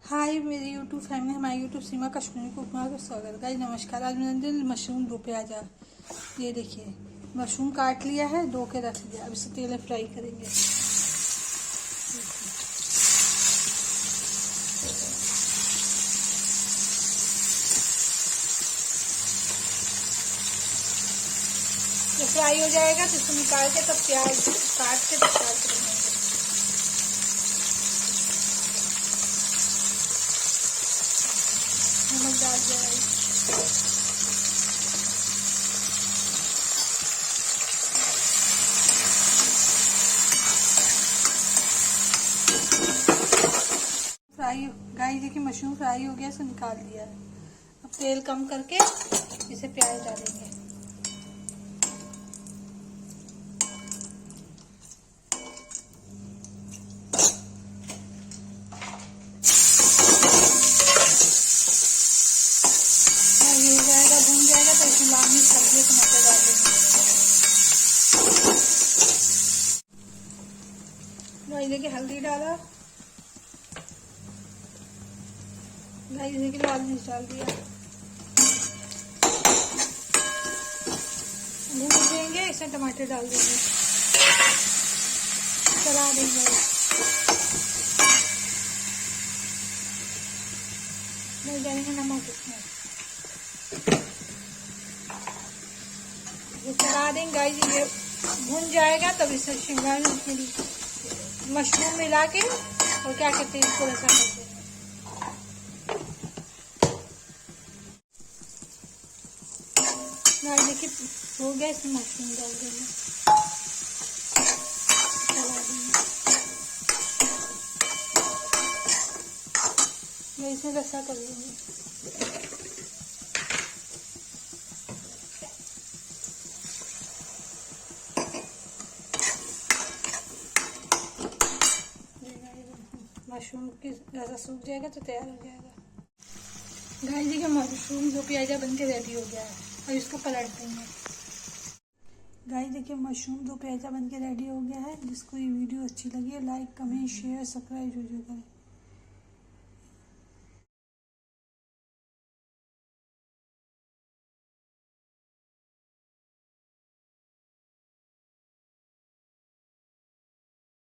हाय मेरी YouTube family, हमारी YouTube सीमा Kashmiri cook में स्वागत। गाइस नमस्कार। आज मैंने मशरूम दो प्याजा, ये देखिए मशरूम काट लिया है, धो के रख दिया। अब इसे तेल में फ्राई करेंगे। ये फ्राई हो जाएगा तो इसको निकाल के तब प्याज काट के तब फ्राई करेंगे। नमक डाल दिया। फ्राई गाइस देखिए मशरूम फ्राई हो गया, इसे निकाल दिया है। अब तेल कम करके इसे प्याज डालेंगे। ये हो जाएगा, भून जाएगा तो इसमें लाल मिर्च हल्दी टमाटर डाल देंगे। गाइस देखिए हल्दी डाला, गाइस देखिए लाल मिर्च डाल दिया। भून देंगे, इसमें टमाटर डाल देंगे, चला देंगे। डालेंगे नमक इसमें, ये चला देंगे। गाइस ये भून जाएगा तब इसमें शिमला मिर्च मशरूम मिला के और क्या कहते हैं इसको ऐसा करते हैं। देखिए हो गया, इसमें मशरूम डाल देंगे, चला देंगे। इसमें रसा कर देंगे। मशरूम की रसा सूख जाएगा तो तैयार हो जाएगा। गाइस देखिए मशरूम दो प्याजा बन के रेडी हो गया है। और इसको पलट देंगे। गाइस देखिए मशरूम दो प्याजा बन के रेडी हो गया है। जिसको ये वीडियो अच्छी लगी है लाइक कमेंट शेयर सब्सक्राइब जरूर करें।